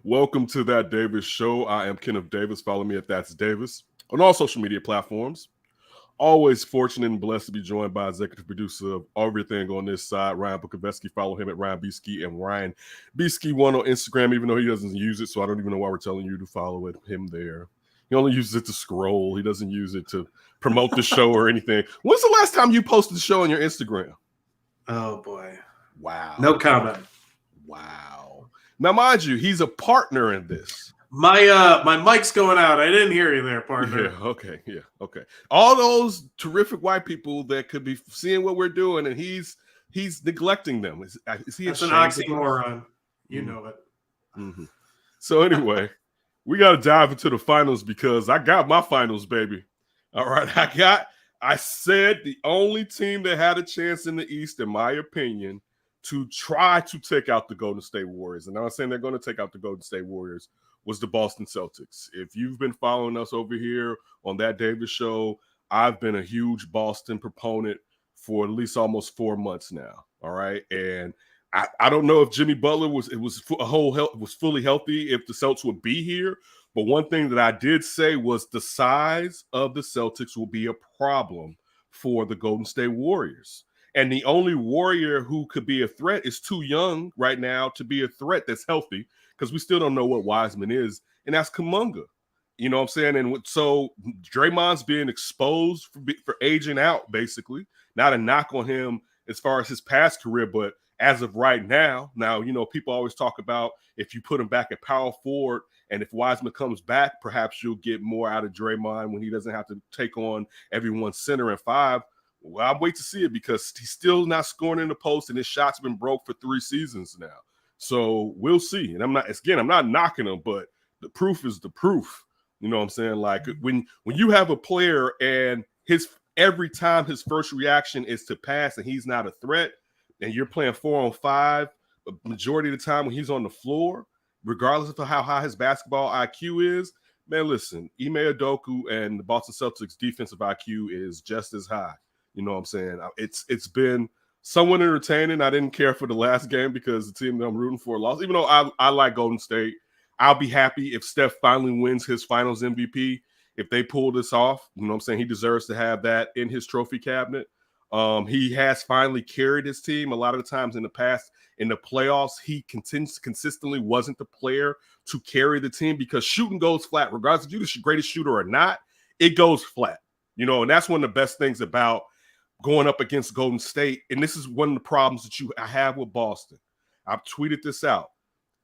Welcome to That Davis Show. I am Kenneth Davis. Follow me at That's Davis on all social media platforms. Always fortunate and blessed to be joined by executive producer of everything on this side, Ryan Bukoveski. Follow him at Ryan Beesky and Ryan Beesky1 on Instagram, even though he doesn't use it, so I don't even know why we're telling you to follow him there. He only uses it to scroll. He doesn't use it to promote the show or anything. When's the last time you posted the show on your Instagram? Oh, boy. Wow. No comment. Wow. Now, mind you, he's a partner in this. My mic's going out. I didn't hear you there, partner. Yeah, okay. All those terrific white people that could be seeing what we're doing, and he's neglecting them. Is he? That's an oxymoron. You know it. Mm-hmm. So anyway, we got to dive into the finals because I got my finals, baby. All right, I said the only team that had a chance in the East, in my opinion, to try to take out the Golden State Warriors, and I'm not saying they're going to take out the Golden State Warriors, was the Boston Celtics. If you've been following us over here on That Davis Show, I've been a huge Boston proponent for at least almost 4 months now. All right, and I don't know if Jimmy Butler was fully healthy, if the Celtics would be here. But one thing that I did say was the size of the Celtics will be a problem for the Golden State Warriors. And the only Warrior who could be a threat is too young right now to be a threat that's healthy, because we still don't know what Wiseman is, and that's Kuminga. You know what I'm saying? And so Draymond's being exposed for aging out, basically. Not a knock on him as far as his past career, but as of right now, people always talk about if you put him back at power forward, and if Wiseman comes back, perhaps you'll get more out of Draymond when he doesn't have to take on everyone's center and five. Well, I'll wait to see it because he's still not scoring in the post, and his shot's been broke for 3 seasons now. So we'll see. And I'm not knocking him, but the proof is the proof. You know what I'm saying? Like when you have a player and every time his first reaction is to pass and he's not a threat, and you're playing 4-on-5, the majority of the time when he's on the floor, regardless of how high his basketball IQ is, man, listen, Ime Udoka and the Boston Celtics defensive IQ is just as high. You know what I'm saying? It's been somewhat entertaining. I didn't care for the last game because the team that I'm rooting for lost. Even though I like Golden State, I'll be happy if Steph finally wins his finals MVP. If they pull this off, you know what I'm saying? He deserves to have that in his trophy cabinet. He has finally carried his team. A lot of the times in the past, in the playoffs, he consistently wasn't the player to carry the team because shooting goes flat. Regardless if you're the greatest shooter or not, it goes flat. You know, and that's one of the best things about going up against Golden State. And this is one of the problems that I have with Boston. I've tweeted this out.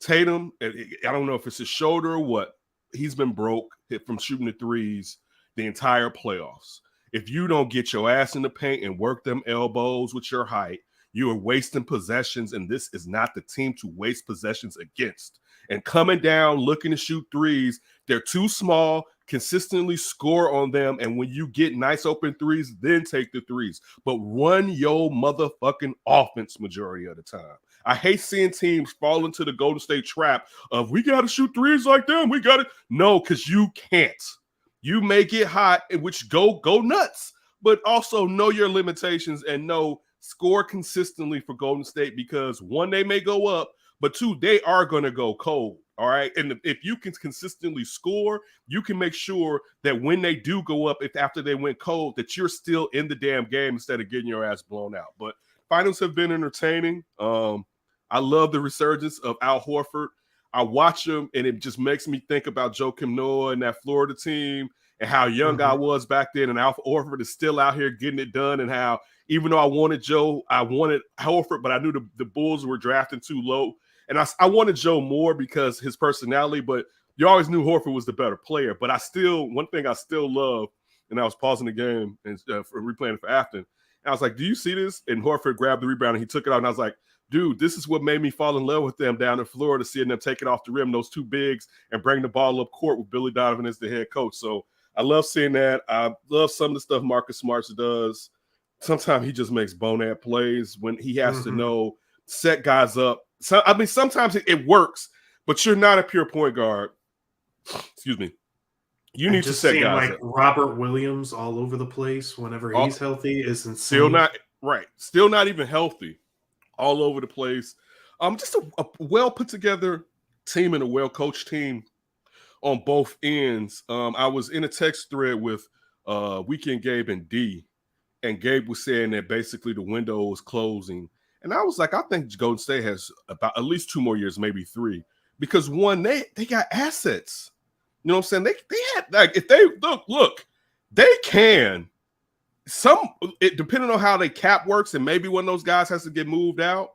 Tatum, I don't know if it's his shoulder or what, he's been broke from shooting the threes the entire playoffs. If you don't get your ass in the paint and work them elbows with your height, you are wasting possessions, and this is not the team to waste possessions against. And coming down, looking to shoot threes, they're too small. Consistently score on them, and when you get nice open threes, then take the threes. But run your motherfucking offense majority of the time. I hate seeing teams fall into the Golden State trap of we got to shoot threes like them. We got to. No, because you can't. You may get hot, which go nuts, but also know your limitations and score consistently for Golden State because one, they may go up, but two, they are going to go cold. All right. And if you can consistently score, you can make sure that when they do go up, if after they went cold, that you're still in the damn game instead of getting your ass blown out. But finals have been entertaining. I love the resurgence of Al Horford. I watch him and it just makes me think about Joakim Noah and that Florida team and how young I was back then. And Al Horford is still out here getting it done, and how even though I wanted Horford, but I knew the Bulls were drafting too low. And I wanted Joe more because his personality, but you always knew Horford was the better player. But one thing I still love, and I was pausing the game and replaying it for Afton, and I was like, do you see this? And Horford grabbed the rebound and he took it out. And I was like, dude, this is what made me fall in love with them down in Florida, seeing them take it off the rim, those two bigs, and bring the ball up court with Billy Donovan as the head coach. So I love seeing that. I love some of the stuff Marcus Smart does. Sometimes he just makes bonehead plays when he has to set guys up. So, I mean, sometimes it works, but you're not a pure point guard. Excuse me. You need to set guys up. Robert Williams all over the place whenever he's healthy is insane. Still not even healthy. All over the place. Just a well put together team and a well-coached team on both ends. I was in a text thread with Weekend Gabe and D, and Gabe was saying that basically the window was closing. And I was like, I think Golden State has about at least 2 more years, maybe 3. Because one, they got assets. You know what I'm saying? They had, like, if they look, they can. Depending on how they cap works, and maybe one of those guys has to get moved out,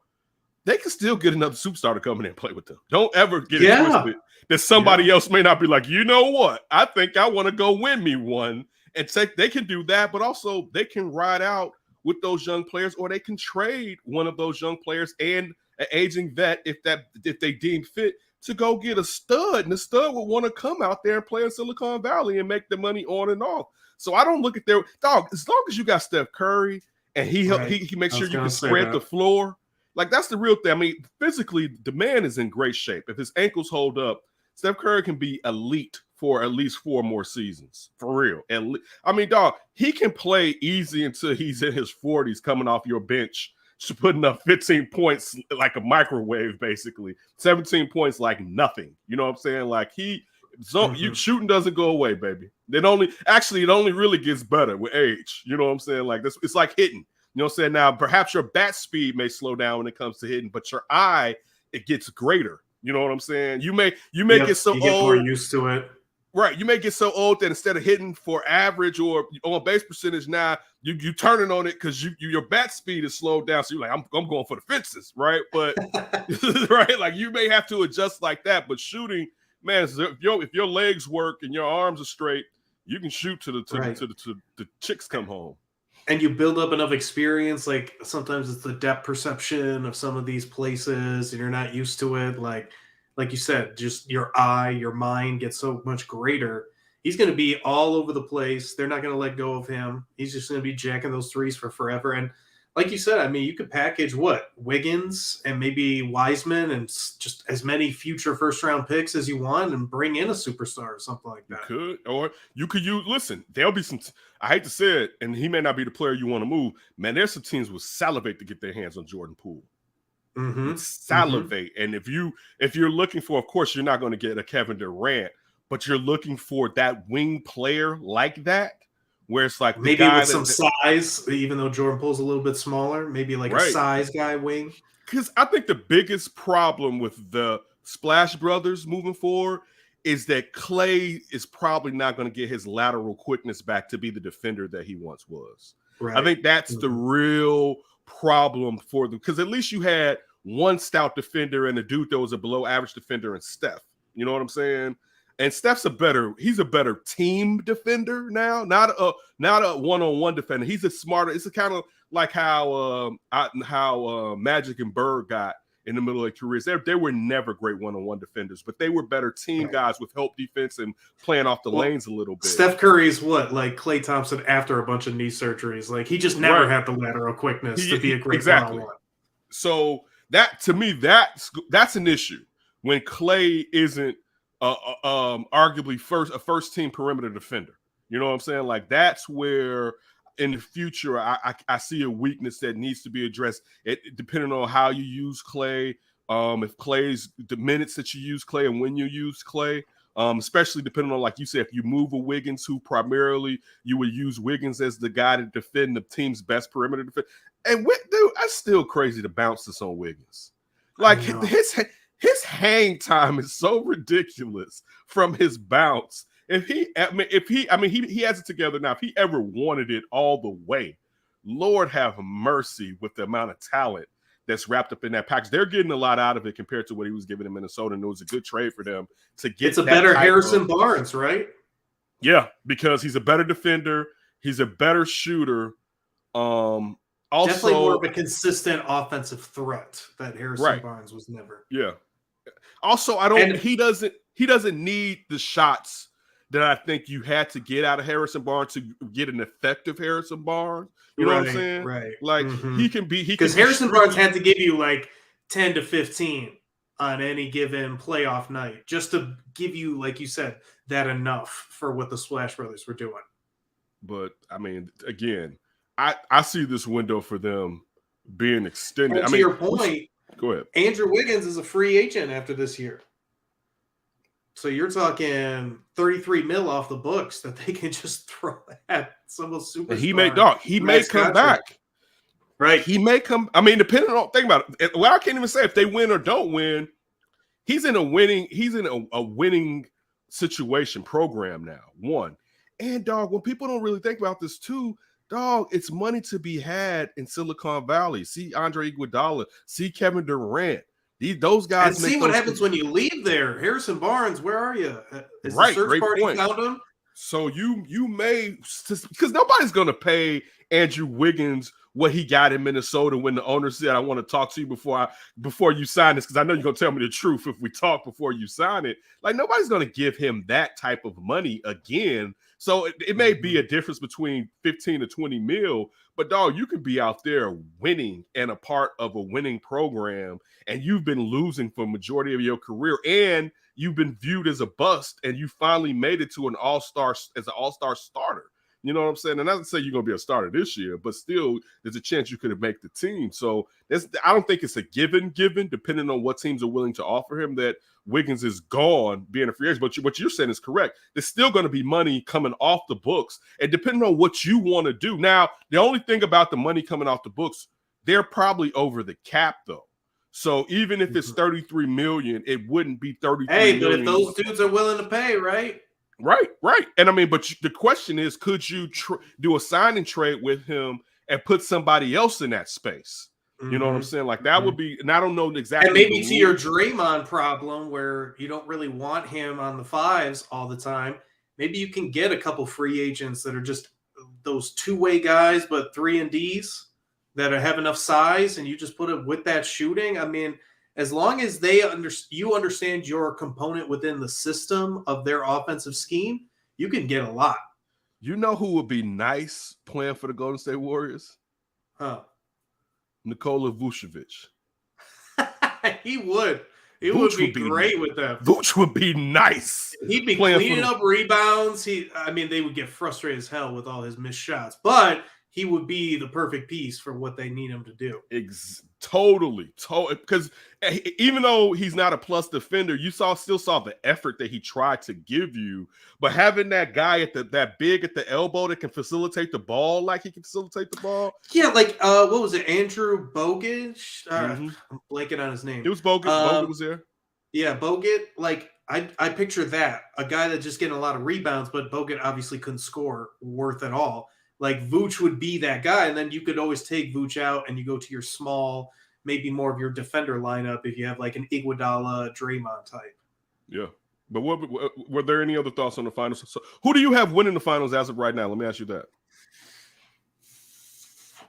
they can still get another superstar to come in and play with them. Don't ever get it twisted that somebody else may not be like, you know what? I think I want to go win me one. And they can do that, but also they can ride out with those young players, or they can trade one of those young players and an aging vet if they deem fit to go get a stud. And the stud would want to come out there and play in Silicon Valley and make the money on and off. So I don't look at their dog. As long as you got Steph Curry and he makes sure you can spread the floor. Like, that's the real thing. I mean, physically, the man is in great shape. If his ankles hold up, Steph Curry can be elite for at least 4 more seasons. For real. I mean, dog, he can play easy until he's in his 40s coming off your bench, putting up 15 points like a microwave, basically. 17 points like nothing. You know what I'm saying? Like, shooting doesn't go away, baby. It only really gets better with age. You know what I'm saying? Like, this, it's like hitting. You know what I'm saying? Now, perhaps your bat speed may slow down when it comes to hitting, but your eye, it gets greater. You know what I'm saying? You may get so old. Get more used to it. Right. You may get so old that instead of hitting for average or on base percentage, now you turning on it because your bat speed is slowed down. So you're like, I'm going for the fences, right? But right, like, you may have to adjust like that. But shooting, man, if your legs work and your arms are straight, you can shoot to the chicks come home. And you build up enough experience. Like, sometimes it's the depth perception of some of these places, and you're not used to it. Like you said, just your eye, your mind gets so much greater. He's going to be all over the place. They're not going to let go of him. He's just going to be jacking those threes for forever. And like you said, I mean, you could package Wiggins and maybe Wiseman and just as many future first-round picks as you want and bring in a superstar or something like that. You could, or you could use, listen, there'll be some, I hate to say it, and he may not be the player you want to move. Man, there's some teams will salivate to get their hands on Jordan Poole. Mm-hmm. Salivate. Mm-hmm. And if you're looking for, of course, you're not going to get a Kevin Durant, but you're looking for that wing player like that, where it's like maybe with some size, even though Jordan Poole's a little bit smaller, maybe like a size guy wing. Because I think the biggest problem with the Splash Brothers moving forward is that Klay is probably not going to get his lateral quickness back to be the defender that he once was. Right. I think that's the real problem for them, because at least you had one stout defender and a dude that was a below average defender in Steph. You know what I'm saying? And Steph's he's a better team defender now, not a one-on-one defender. He's a smarter. It's a kind of like how Magic and Bird got in the middle of their careers. They were never great one-on-one defenders, but they were better team guys with help defense and playing off the lanes a little bit. Steph Curry's like Klay Thompson after a bunch of knee surgeries. Like, he just never had the lateral quickness to be a great one-on-one. So that, to me, that's an issue when Klay isn't arguably a first team perimeter defender. You know what I'm saying? Like, that's where in the future I see a weakness that needs to be addressed. Depending on how you use Klay, if Klay's the minutes that you use Klay and when you use Klay, especially depending on, like you said, if you move a Wiggins, who primarily you would use Wiggins as the guy to defend the team's best perimeter defense. And dude, that's still crazy to bounce this on Wiggins. Like, his hang time is so ridiculous from his bounce. He has it together now. If he ever wanted it all the way, Lord have mercy with the amount of talent that's wrapped up in that package. They're getting a lot out of it compared to what he was giving in Minnesota, and it was a good trade for them to get. It's a better Harrison Barnes, right? Yeah, because he's a better defender. He's a better shooter. Also, definitely more of a consistent offensive threat that Harrison Barnes was never. Yeah. Also, he doesn't need the shots that I think you had to get out of Harrison Barnes to get an effective Harrison Barnes. You know what I'm saying? Right. Like, because Harrison Barnes had to give you like 10 to 15 on any given playoff night just to give you, like you said, that enough for what the Splash Brothers were doing. But I mean, again, I see this window for them being extended. And to your point, go ahead. Andrew Wiggins is a free agent after this year. So you're talking 33 mil off the books that they can just throw at some of And superstar he may max come back. contract. Right. He may come. I mean, depending on think about it. Well, I can't even say if they win or don't win. He's in a winning situation program now. One. And dog, when people don't really think about this too, dog, it's money to be had in Silicon Valley. See Andre Iguodala, see Kevin Durant. Those guys And make see what those happens when you leave there. Harrison Barnes, where are you? Is the right. search Great party point. found him? So you may, because nobody's going to pay Andrew Wiggins what he got in Minnesota when the owner said, "I want to talk to you before you sign this," because I know you're going to tell me the truth if we talk before you sign it. Like nobody's going to give him that type of money again. So it may be a difference between 15 to 20 mil, but dog, you could be out there winning and a part of a winning program, and you've been losing for majority of your career, and you've been viewed as a bust, and you finally made it to an all-star as an all-star starter. You know what I'm saying? And not to say you're going to be a starter this year, but still there's a chance you could make the team. So I don't think it's a given, depending on what teams are willing to offer him, that Wiggins is gone being a free agent. But what you're saying is correct. There's still going to be money coming off the books. And depending on what you want to do. Now, the only thing about the money coming off the books, they're probably over the cap, though. So even if it's 33 million, it wouldn't be 33 Hey, but million. if those dudes are willing to pay, right? Right. And I mean, but the question is, could you do a signing trade with him and put somebody else in that space? You know what I'm saying? Like that would be, and I don't know exactly. And maybe to your Draymond problem where you don't really want him on the fives all the time, maybe you can get a couple free agents that are just those two-way guys, but 3-and-Ds that have enough size, and you just put it with that shooting. I mean, as long as you understand your component within the system of their offensive scheme, you can get a lot. You know who would be nice playing for the Golden State Warriors? Huh. Nikola Vucevic. He would. It would be great with them. Vooch would be nice. He'd be cleaning up rebounds. They would get frustrated as hell with all his missed shots, but he would be the perfect piece for what they need him to do. Totally. Because even though he's not a plus defender, you still saw the effort that he tried to give you. But having that guy that big at the elbow that can facilitate the ball like he can facilitate the ball. Yeah, like what was it? Andrew Bogut? I'm blanking on his name. It was Bogut. Bogut was there. Yeah, Bogut. Like I picture that. A guy that's just getting a lot of rebounds, but Bogut obviously couldn't score worth at all. Like Vooch would be that guy, and then you could always take Vooch out and you go to your small, maybe more of your defender lineup if you have like an Iguodala, Draymond type. Yeah. But were there any other thoughts on the finals? So, who do you have winning the finals as of right now? Let me ask you that.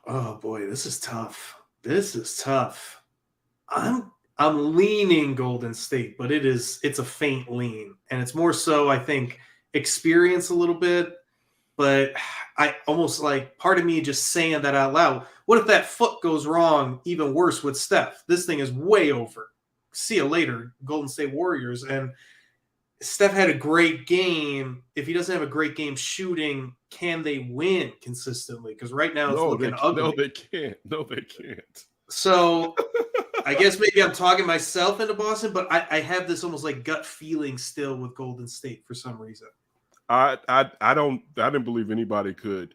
Oh boy, this is tough. I'm leaning Golden State, but it's a faint lean, and it's more so I think experience a little bit. But I almost like part of me just saying that out loud. What if that foot goes wrong? Even worse with Steph. This thing is way over. See you later, Golden State Warriors. And Steph had a great game. If he doesn't have a great game shooting, can they win consistently? Because right now it's looking ugly. No, they can't. So I guess maybe I'm talking myself into Boston, but I have this almost like gut feeling still with Golden State for some reason. I didn't believe anybody could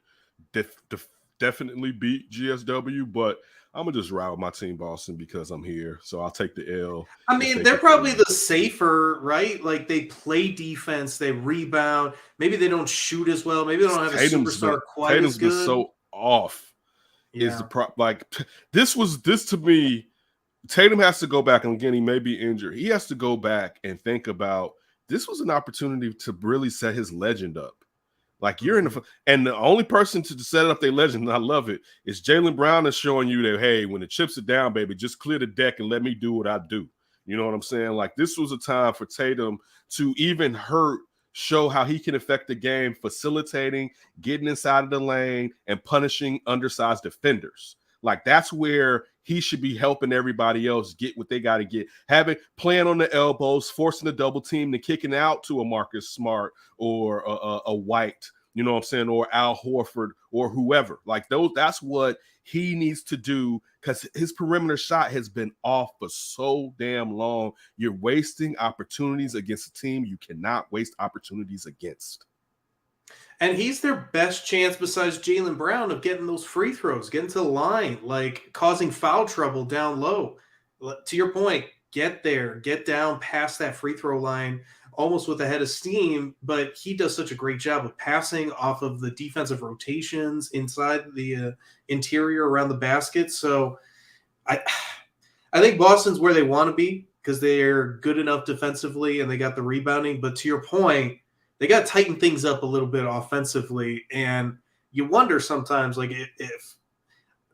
definitely beat GSW, but I'm gonna just ride with my team Boston because I'm here, so I'll take the L. I mean, they're probably the safer, right? Like they play defense, they rebound. Maybe they don't shoot as well. Maybe they don't have a superstar quite as good. Tatum's so off. Yeah. Is the like this to me? Tatum has to go back, and again, he may be injured. He has to go back and think about. This was an opportunity to really set his legend up. Like you're in and the only person to set up their legend, and I love it, is Jaylen Brown is showing you that, hey, when the chips are down, baby, just clear the deck and let me do what I do. You know what I'm saying? Like this was a time for Tatum to even show how he can affect the game, facilitating, getting inside of the lane, and punishing undersized defenders. Like that's where he should be helping everybody else get what they got to get. Playing on the elbows, forcing the double team, and kicking out to a Marcus Smart or a White. you know what I'm saying, or Al Horford or whoever. Like those, that's what he needs to do because his perimeter shot has been off for so damn long. You're wasting opportunities against a team you cannot waste opportunities against. And he's their best chance besides Jaylen Brown of getting those free throws, getting to the line, like causing foul trouble down low. To your point, get there, get down past that free throw line almost with a head of steam, but he does such a great job of passing off of the defensive rotations inside the interior around the basket. So I think Boston's where they want to be because they're good enough defensively and they got the rebounding. But to your point, they got to tighten things up a little bit offensively. And you wonder sometimes, like if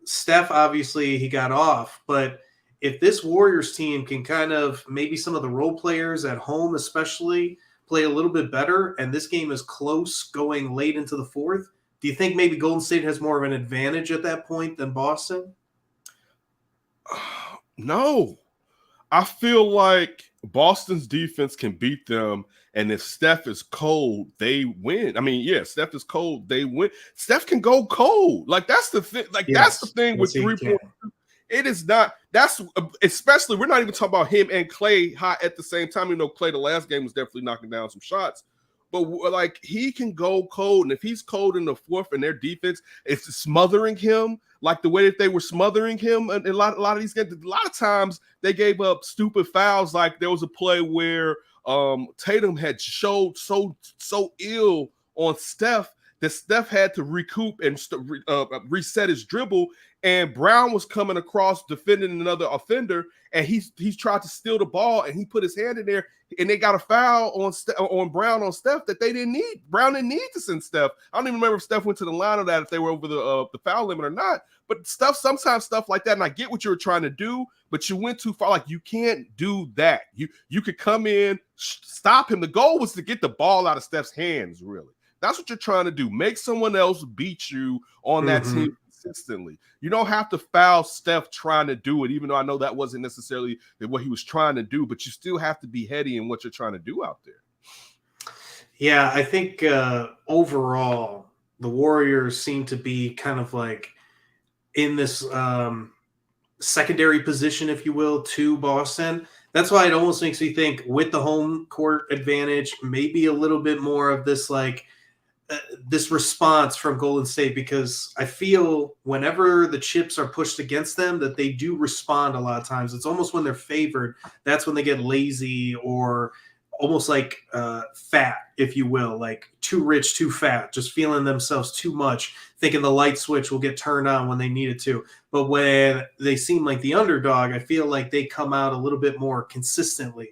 Steph, obviously he got off, but if this Warriors team can kind of maybe some of the role players at home especially play a little bit better and this game is close going late into the fourth, do you think maybe Golden State has more of an advantage at that point than Boston? No. I feel like Boston's defense can beat them, and if Steph is cold, they win. I mean, yeah, Steph is cold, they win. Steph can go cold. Like that's the thing. Like that's the thing with 3-point. It is not. That's especially. We're not even talking about him and Clay hot at the same time. You know, Clay the last game was definitely knocking down some shots, but like he can go cold, and if he's cold in the fourth, and their defense is smothering him like the way that they were smothering him, and a lot of these games, a lot of times they gave up stupid fouls. Like there was a play where Tatum had showed so ill on Steph that Steph had to recoup and reset his dribble, and Brown was coming across defending another offender, and he's tried to steal the ball, and he put his hand in there, and they got a foul on Brown on Steph that they didn't need. Brown didn't need to send Steph. I don't even remember if Steph went to the line of that, if they were over the foul limit or not. But sometimes stuff like that, and I get what you were trying to do, but you went too far. Like you can't do that. You could come in, stop him. The goal was to get the ball out of Steph's hands, really. That's what you're trying to do. Make someone else beat you on that team consistently. You don't have to foul Steph trying to do it, even though I know that wasn't necessarily what he was trying to do, but you still have to be heady in what you're trying to do out there. Yeah, I think overall, the Warriors seem to be kind of like in this secondary position, if you will, to Boston. That's why it almost makes me think with the home court advantage, maybe a little bit more of this like this response from Golden State, because I feel whenever the chips are pushed against them that they do respond a lot of times. It's almost when they're favored, that's when they get lazy or almost like fat, if you will, like too rich, too fat, just feeling themselves too much, thinking the light switch will get turned on when they need it to. But when they seem like the underdog, I feel like they come out a little bit more consistently.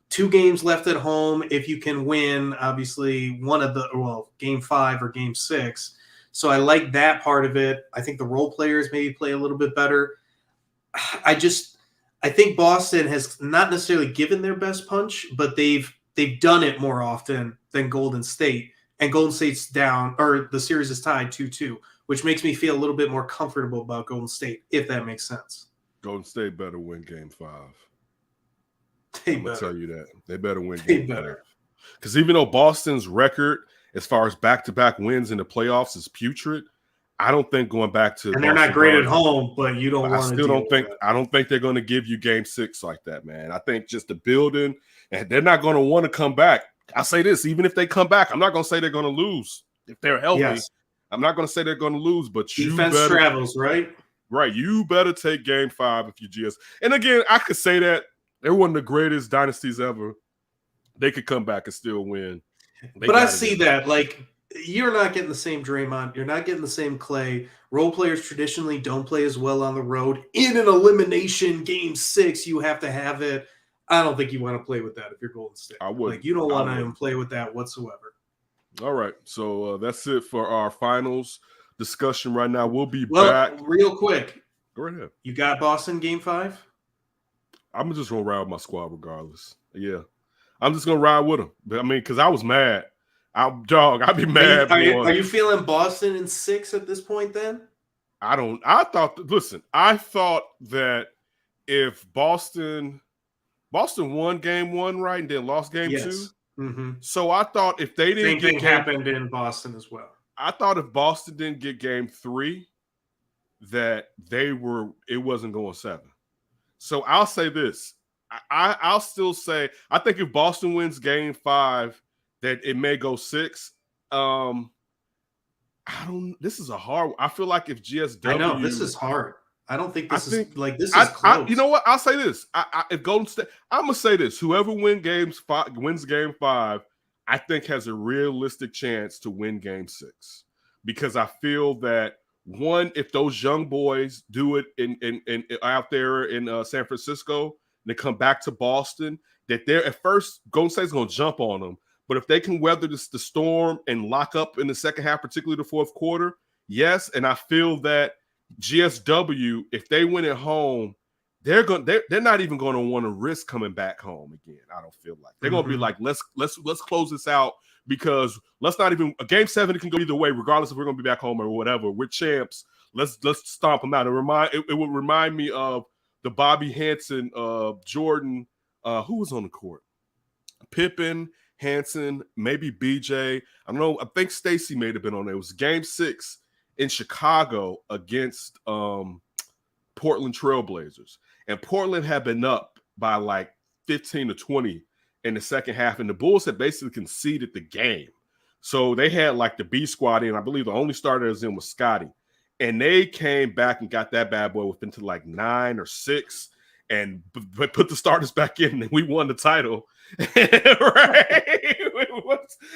2 games left at home. If you can win, obviously game 5 or game 6. So I like that part of it. I think the role players maybe play a little bit better. I think Boston has not necessarily given their best punch, but they've done it more often than Golden State. And Golden State's down, or the series is tied 2-2, which makes me feel a little bit more comfortable about Golden State, if that makes sense. Golden State better win game 5. I'm going to tell you that. They better win game 5. Because even though Boston's record, as far as back-to-back wins in the playoffs, is putrid, I don't think going back to and they're not great at home, but you don't want to. I don't think they're going to give you game 6 like that, man. I think just the building, and they're not going to want to come back. I say this, even if they come back, I'm not going to say they're going to lose if they're healthy. Yes. I'm not going to say they're going to lose, but defense travels, right? Right. You better take game 5 if you GS. And again, I could say that they're one of the greatest dynasties ever. They could come back and still win. But I see that, like, you're not getting the same Draymond. You're not getting the same Clay. Role players traditionally don't play as well on the road. In an elimination game 6, you have to have it. I don't think you want to play with that if you're Golden State. I would. Like, you don't want to play with that whatsoever. All right. So that's it for our finals discussion right now. We'll be back. Real quick. Go right ahead. You got Boston game 5? I'm just going to ride with my squad regardless. Yeah. I'm just going to ride with them. I mean, because I was mad. I'd be mad. Are you feeling Boston in 6 at this point then? I thought that if Boston won game 1, right, and then lost game 2. Mm-hmm. So I thought if they didn't Same thing happened in Boston as well. I thought if Boston didn't get game 3, that it wasn't going 7. So I'll say this. I'll still say I think if Boston wins game 5, that it may go 6. This is a hard. I feel like if I know this GSW, is hard. I don't think I this think is like this is close. you know what? I'll say this. If Golden State, I'm gonna say this. Whoever wins game 5, I think has a realistic chance to win game 6, because I feel that one, if those young boys do it in out there in San Francisco, and they come back to Boston, that they're at first Golden State's gonna jump on them. But if they can weather the storm and lock up in the second half, particularly the fourth quarter, yes. And I feel that GSW, if they win at home, they're not even going to want to risk coming back home again. I don't feel like they're going to be like, let's close this out, because let's not even a game 7. It can go either way, regardless if we're going to be back home or whatever. We're champs. Let's stomp them out. It would remind me of the Bobby Hansen, Jordan, who was on the court, Pippen, Hansen, maybe BJ. I don't know. I think Stacy may have been on there. It was game 6 in Chicago against Portland Trailblazers. And Portland had been up by like 15 to 20 in the second half. And the Bulls had basically conceded the game. So they had like the B squad in. I believe the only starter was in was Scotty. And they came back and got that bad boy within to like 9 or 6 and put the starters back in, and we won the title. Right?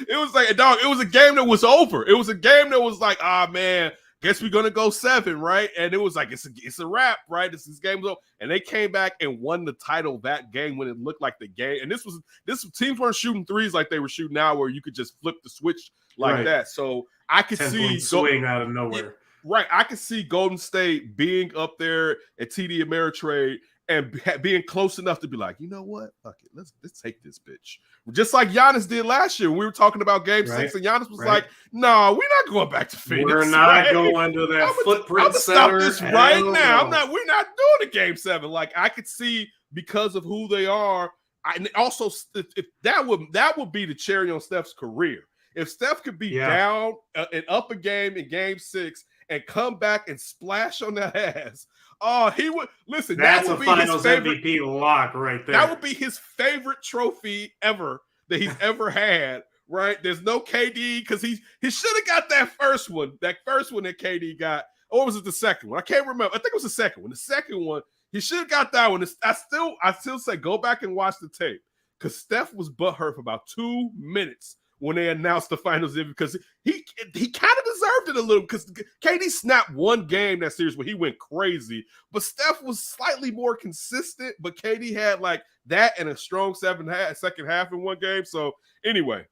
It was like, dog, it was a game that was over. It was a game that was like, man, guess we're gonna go 7, right? And it was like, it's a wrap, right? This game's over. And they came back and won the title that game when it looked like the game. And this teams weren't shooting threes like they were shooting now, where you could just flip the switch like that. So I could see swing out of nowhere. Right. I could see Golden State being up there at TD Ameritrade and being close enough to be like, you know what? Fuck it. Let's take this bitch. Just like Giannis did last year when we were talking about game 6, and Giannis was like, no, we're not going back to Phoenix. We're not going to that footprint center. Stop this right now. We're not doing a game 7. Like, I could see, because of who they are. And also, if that would be the cherry on Steph's career. If Steph could be down and up a game in game 6 and come back and splash on that ass. Oh, he would listen. That's that would a Finals MVP lock right there. That would be his favorite trophy ever that he's ever had. Right? There's no KD because he should have got that first one. That first one that KD got, or was it the second one? I can't remember. I think it was the second one. The second one, he should have got that one. I still say go back and watch the tape, because Steph was butthurt for about 2 minutes when they announced the finals, because he kind of deserved it a little, because KD snapped one game that series where he went crazy, but Steph was slightly more consistent, but KD had like that and a strong second half in one game. So anyway,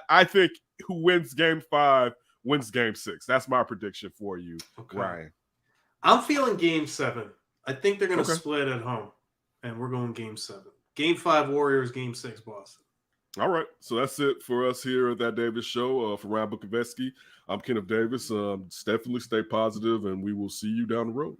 I think who wins game 5 wins game 6. That's my prediction for you, Ryan. I'm feeling game 7. I think they're going to split at home, and we're going game 7. Game 5 Warriors, game 6 Boston. All right, so that's it for us here at That Davis Show. For Ryan Bukoveski, I'm Kenneth Davis. Definitely stay positive, and we will see you down the road.